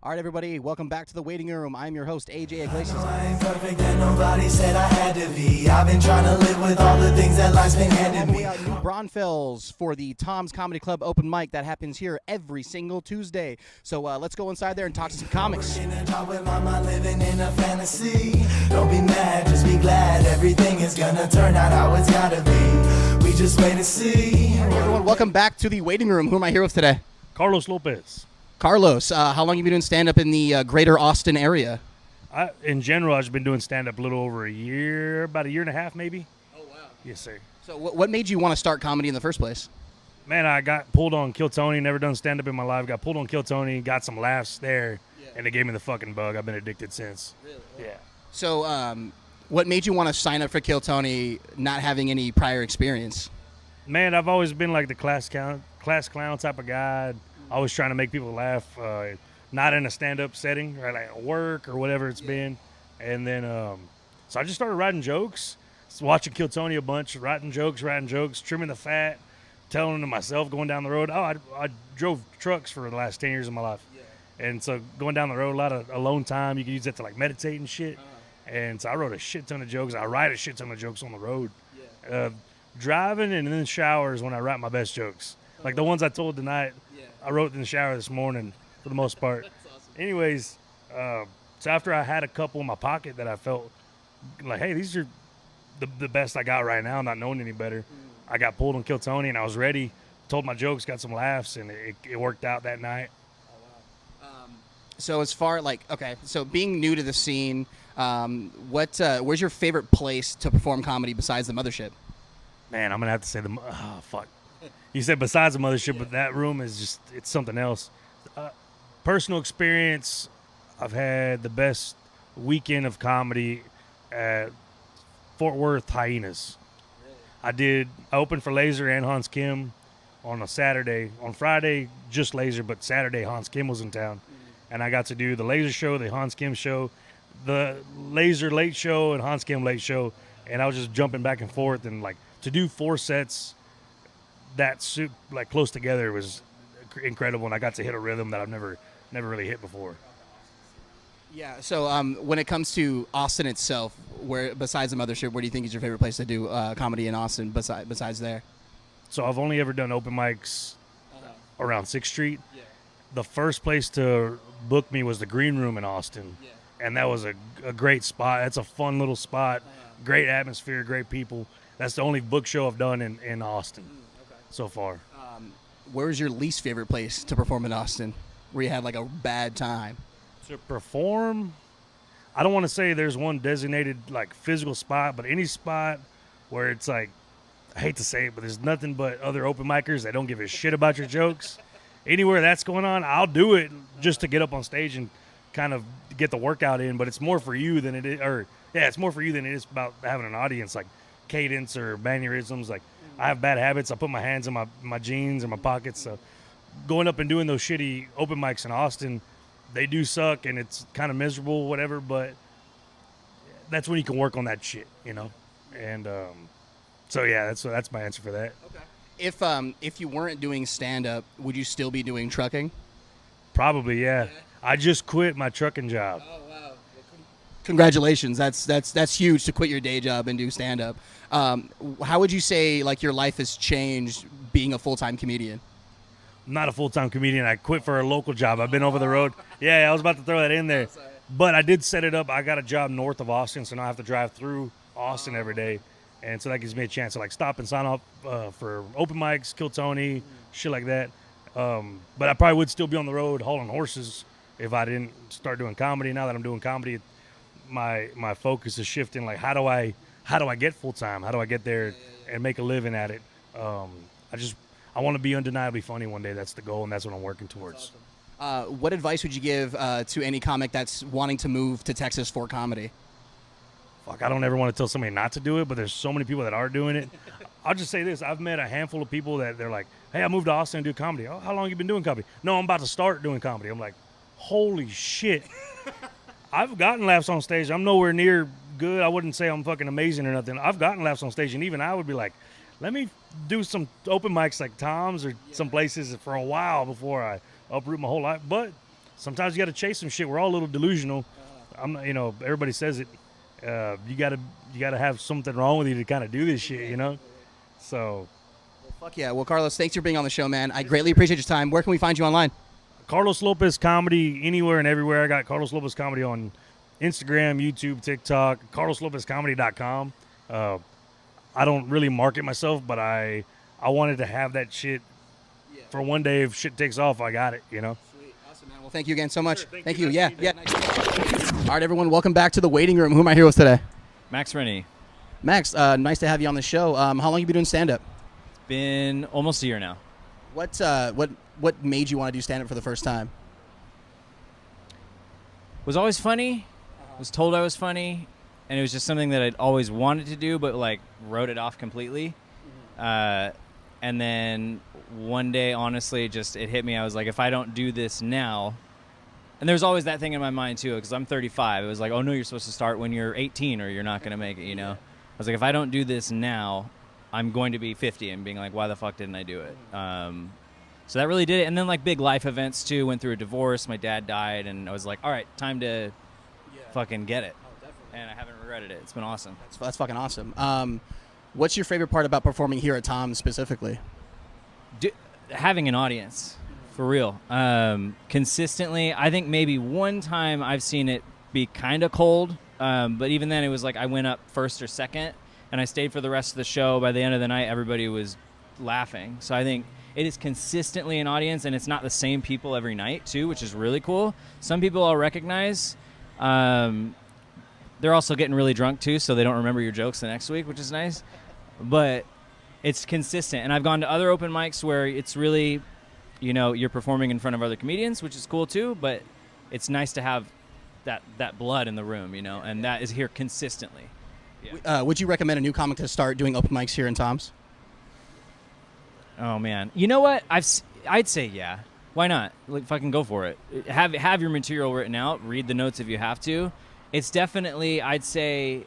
All right, everybody, welcome back to the waiting room. I'm your host, AJ Iglesias. I ain't perfect and nobody said I had to be. I've been trying to live with all the things that life's been handing All the me. way out in New Braunfels for the Tom's Comedy Club open mic that happens here every single Tuesday. So let's go inside there and talk to some comics. In a job with my mind living in a fantasy. Don't be mad, just be glad. Everything is gonna turn out how it's gotta be. We just wait and see. Hey, everyone, welcome back to the waiting room. Who am I here with today? Carlos Lopez. Carlos. How long have you been doing stand-up in the greater Austin area? In general, I've been doing stand-up a little over a year, about a year and a half maybe. Oh, wow. Yes, sir. So what made you want to start comedy in the first place? Man, I got pulled on Kill Tony, never done stand-up in my life. Got pulled on Kill Tony, got some laughs there, and it gave me the fucking bug. I've been addicted since. Really? Yeah. So what made you want to sign up for Kill Tony not having any prior experience? Man, I've always been like the class clown type of guy. Always trying to make people laugh, not in a stand-up setting, right, like at work or whatever it's been. And then, so I just started writing jokes, watching Kill Tony a bunch, writing jokes, trimming the fat, telling them to myself going down the road. Oh, I drove trucks for the last 10 years of my life. And so going down the road, a lot of alone time, you can use that to like meditate and shit. And so I wrote a shit ton of jokes. I write a shit ton of jokes on the road. Driving and then showers when I write my best jokes. Like the ones I told tonight, I wrote in the shower this morning for the most part. Awesome. Anyways, so after I had a couple in my pocket that I felt like, hey, these are the best I got right now, not knowing any better, I got pulled on Kill Tony and I was ready, told my jokes, got some laughs, and it worked out that night. So as far so being new to the scene, where's your favorite place to perform comedy besides the Mothership? Man, I'm going to have to say fuck. You said besides the Mothership, but that room is just, it's something else. Personal experience, I've had the best weekend of comedy at Fort Worth Hyenas. I opened for Laser and Hans Kim on a Saturday. On Friday, just Laser, but Saturday, Hans Kim was in town. And I got to do the Laser show, the Hans Kim show, the Laser late show, and Hans Kim late show. And I was just jumping back and forth. And like to do 4 sets like close together was incredible. And I got to hit a rhythm that I've never really hit before. Yeah. So when it comes to Austin itself, where besides the Mothership, where do you think is your favorite place to do comedy in Austin besides there? So I've only ever done open mics around 6th Street. Yeah. The first place to book me was the Green Room in Austin. Yeah. And that was a great spot. It's a fun little spot. Great atmosphere, great people. That's the only book show I've done in Austin so far. Where's your least favorite place to perform in Austin, where you had like a bad time? To perform, I don't want to say there's one designated like physical spot, but any spot where it's like, I hate to say it, but there's nothing but other open micers that don't give a shit about your jokes. Anywhere that's going on, I'll do it just to get up on stage and kind of get the workout in. But it's more for you than it is, it's more for you than it is about having an audience, like cadence or mannerisms. Like I have bad habits. I put my hands in my jeans or my pockets. So going up and doing those shitty open mics in Austin, they do suck and it's kind of miserable, whatever. But that's when you can work on that shit, you know. And so yeah, that's my answer for that. Okay. If you weren't doing stand-up, would you still be doing trucking? Probably, yeah. I just quit my trucking job. Oh wow! Congratulations. That's huge to quit your day job and do stand-up. How would you say like your life has changed being a full-time comedian? I'm not a full-time comedian. I quit for a local job. I've been over the road. Yeah, I was about to throw that in there. But I did set it up. I got a job north of Austin, so now I have to drive through Austin every day. And so that gives me a chance to like stop and sign up for open mics, Kill Tony, shit like that. But I probably would still be on the road hauling horses if I didn't start doing comedy. Now that I'm doing comedy, my focus is shifting. Like how do I get full time? How do I get there and make a living at it? I want to be undeniably funny one day. That's the goal, and that's what I'm working towards. What advice would you give to any comic that's wanting to move to Texas for comedy? Fuck, I don't ever want to tell somebody not to do it, but there's so many people that are doing it. I'll just say this. I've met a handful of people that they're like, hey, I moved to Austin to do comedy. Oh, how long have you been doing comedy? No, I'm about to start doing comedy. I'm like, holy shit. I've gotten laughs on stage. I'm nowhere near good. I wouldn't say I'm fucking amazing or nothing. I've gotten laughs on stage, and even I would be like, let me do some open mics like Tom's or some places for a while before I uproot my whole life. But sometimes you got to chase some shit. We're all a little delusional. I'm not, everybody says it. You gotta have something wrong with you to kind of do this shit, So, Well, fuck yeah. Well, Carlos, thanks for being on the show, man. I greatly appreciate your time. Where can we find you online? Carlos Lopez Comedy anywhere and everywhere. I got Carlos Lopez Comedy on Instagram, YouTube, TikTok, carloslopezcomedy.com. I don't really market myself, but I wanted to have that shit for one day. If shit takes off, I got it, Sweet. Awesome, man. Well, thank you again so much. Sure, thank you. you. Nice Yeah. to meet Nice. All right, everyone. Welcome back to the waiting room. Who am I here with today? Max Rennie. Max, nice to have you on the show. How long have you been doing stand-up? Been almost a year now. What made you want to do stand-up for the first time? Was always funny. Was told I was funny, and it was just something that I'd always wanted to do, but like wrote it off completely. And then one day, honestly, it hit me. I was like, if I don't do this now, and there's always that thing in my mind too, because I'm 35. It was like, oh no, you're supposed to start when you're 18, or you're not going to make it. I was like, if I don't do this now, I'm going to be 50 and being like, why the fuck didn't I do it? So that really did it. And then like big life events too. Went through a divorce. My dad died, and I was like, all right, time to fucking get it. And I haven't regretted it. It's been awesome. That's fucking awesome. What's your favorite part about performing here at Tom's specifically? Having an audience, for real. Consistently, I think maybe one time I've seen it be kind of cold, but even then it was like I went up first or second, and I stayed for the rest of the show. By the end of the night, everybody was laughing. So I think it is consistently an audience, and it's not the same people every night, too, which is really cool. Some people I'll recognize. They're also getting really drunk, too, so they don't remember your jokes the next week, which is nice. But it's consistent. And I've gone to other open mics where it's really, you're performing in front of other comedians, which is cool, too. But it's nice to have that blood in the room, and that is here consistently. Yeah. Would you recommend a new comic to start doing open mics here in Tom's? Oh, man. You know what? I'd say yeah. Why not? Like, fucking go for it. Have your material written out. Read the notes if you have to. It's definitely, I'd say,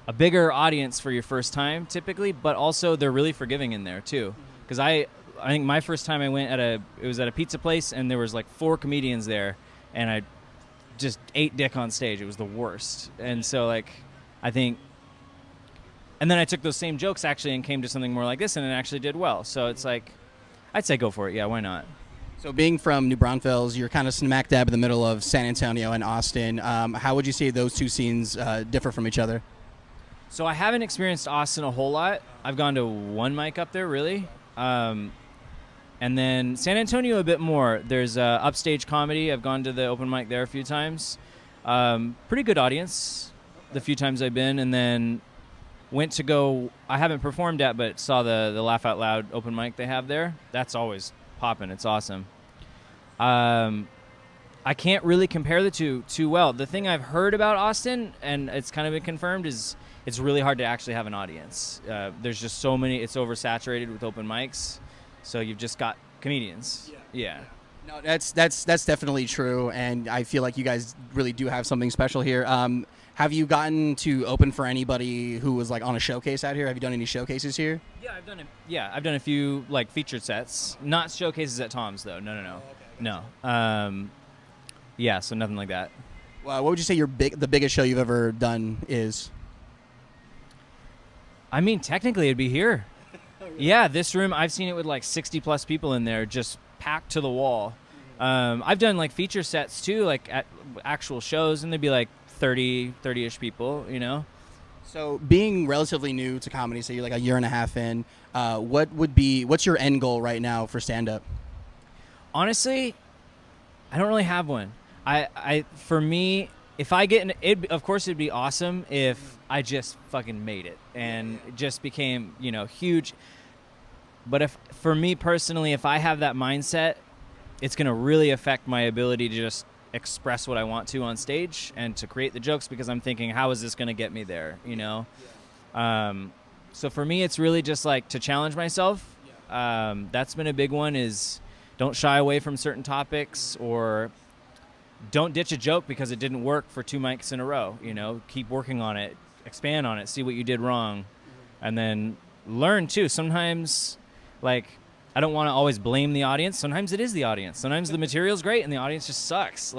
a bigger audience for your first time, typically, but also they're really forgiving in there, too. Because I think my first time I went it was at a pizza place, and there was like 4 comedians there, and I just ate dick on stage. It was the worst. And so, like, I think... And then I took those same jokes, actually, and came to something more like this, and it actually did well. So it's like, I'd say go for it. Yeah, why not? So being from New Braunfels, you're kind of smack dab in the middle of San Antonio and Austin. How would you say those two scenes differ from each other? So I haven't experienced Austin a whole lot. I've gone to one mic up there, really. And then San Antonio a bit more. There's Upstage Comedy. I've gone to the open mic there a few times. Pretty good audience the few times I've been. And then went to go, I haven't performed at, but saw the Laugh Out Loud open mic they have there. That's always popping. It's awesome. I can't really compare the two too well. The thing I've heard about Austin, and it's kind of been confirmed, is it's really hard to actually have an audience. There's just so many, it's oversaturated with open mics, so you've just got comedians. Yeah. No, that's definitely true, and I feel like you guys really do have something special here. Have you gotten to open for anybody who was like on a showcase out here? Have you done any showcases here? Yeah, I've done a few like featured sets, not showcases at Tom's though. No. Yeah, so nothing like that. What would you say the biggest show you've ever done is? I mean, technically it'd be here. Yeah, this room, I've seen it with like 60 plus people in there, just packed to the wall. I've done like feature sets too, like at actual shows, and there'd be like 30-ish people, So being relatively new to comedy, say you're like a year and a half in, what's your end goal right now for stand-up? Honestly, I don't really have one. For me, if I get in, of course it'd be awesome if I just fucking made it and it just became, huge. But for me personally, if I have that mindset, it's going to really affect my ability to just express what I want to on stage and to create the jokes, because I'm thinking, how is this going to get me there? So for me, it's really just like to challenge myself. That's been a big one, is don't shy away from certain topics, or don't ditch a joke because it didn't work for 2 mics in a row. Keep working on it, expand on it, see what you did wrong, and then learn too. Sometimes, like, I don't want to always blame the audience. Sometimes it is the audience. Sometimes the material's great and the audience just sucks.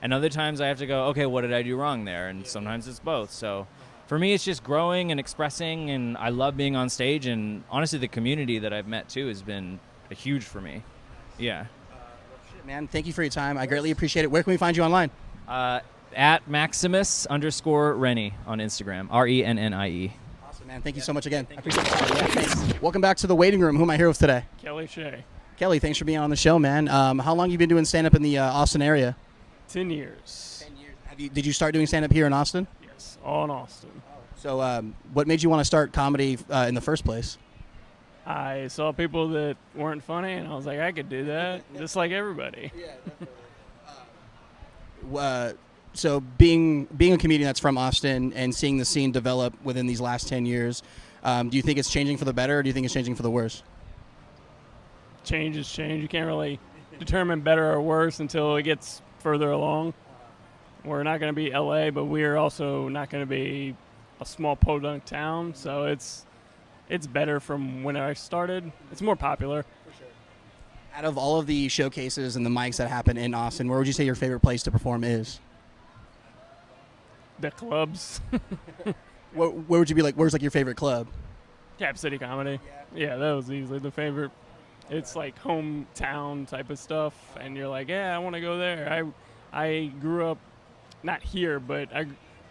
And other times I have to go, okay, what did I do wrong there? And sometimes it's both. So for me, it's just growing and expressing, and I love being on stage. And honestly, the community that I've met too has been huge for me. Yeah. Man, thank you for your time. I greatly appreciate it. Where can we find you online? At Maximus_Rennie on Instagram. RENNIE. Awesome, man. Thank you so much again. I appreciate the time. Yeah, thanks. Welcome back to the waiting room. Who am I here with today? Kelly Shea. Kelly, thanks for being on the show, man. How long have you been doing stand-up in the Austin area? 10 years. 10 years. Did you start doing stand-up here in Austin? Yes, all in Austin. So what made you want to start comedy in the first place? I saw people that weren't funny, and I was like, I could do that, just like everybody. Yeah, definitely. So being a comedian that's from Austin and seeing the scene develop within these last 10 years, do you think it's changing for the better, or do you think it's changing for the worse? Change is change. You can't really determine better or worse until it gets further along. We're not going to be LA, but we're also not going to be a small podunk town, so it's better from when I started. It's more popular. For sure. Out of all of the showcases and the mics that happen in Austin, where would you say your favorite place to perform is? The clubs. Where would you be like? Where's like your favorite club? Cap City Comedy. Yeah, that was easily the favorite. It's like hometown type of stuff, and you're like, yeah, I want to go there. I grew up not here, but I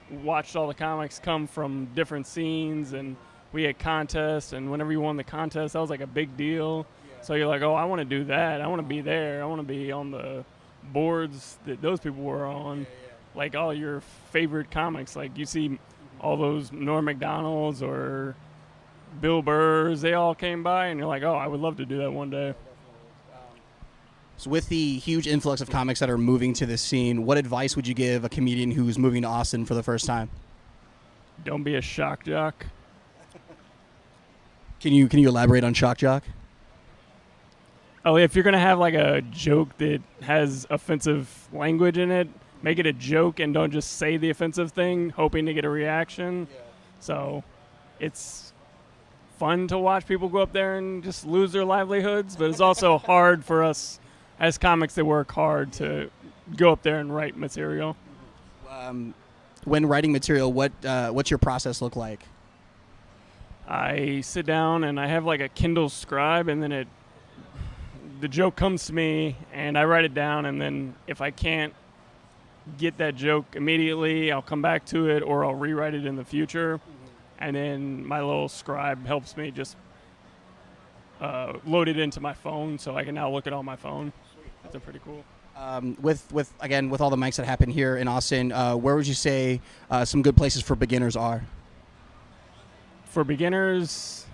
watched all the comics come from different scenes, and we had contests, and whenever you won the contest, that was like a big deal. So you're like, oh, I want to do that. I want to be there. I want to be on the boards that those people were on. Like all your favorite comics. Like you see all those Norm Macdonald's or Bill Burrs, they all came by, and you're like, oh, I would love to do that one day. So with the huge influx of comics that are moving to this scene, what advice would you give a comedian who's moving to Austin for the first time? Don't be a shock jock. Can you elaborate on shock jock? Oh, if you're going to have like a joke that has offensive language in it, make it a joke and don't just say the offensive thing hoping to get a reaction. Yeah. So it's fun to watch people go up there and just lose their livelihoods, but it's also hard for us as comics that work hard to go up there and write material. When writing material, what's your process look like? I sit down and I have like a Kindle Scribe, and then the joke comes to me and I write it down, and then if I can't get that joke immediately, I'll come back to it or I'll rewrite it in the future. And then my little scribe helps me just load it into my phone, so I can now look at it on my phone. That's pretty cool. With all the mics that happen here in Austin, where would you say some good places for beginners are? For beginners,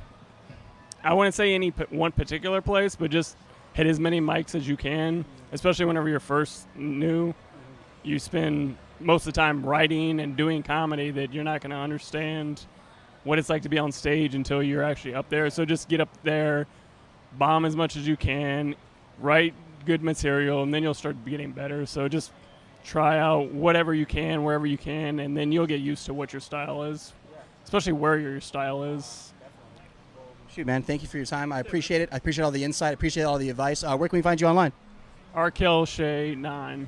I wouldn't say any one particular place, but just hit as many mics as you can, especially whenever you're first new. You spend most of the time writing and doing comedy that you're not going to understand what it's like to be on stage until you're actually up there. So just get up there, bomb as much as you can, write good material, and then you'll start getting better. So just try out whatever you can, wherever you can, and then you'll get used to what your style is, especially where your style is. Shoot, man, thank you for your time. I appreciate it. I appreciate all the insight. I appreciate all the advice. Where can we find you online? RKelShay9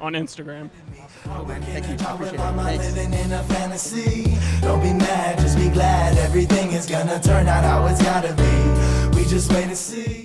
on Instagram. Thank you. I appreciate it. I'm Thanks. living in a fantasy. Don't be mad, just be glad. Everything is gonna turn out how it's gotta be. We just wait and see.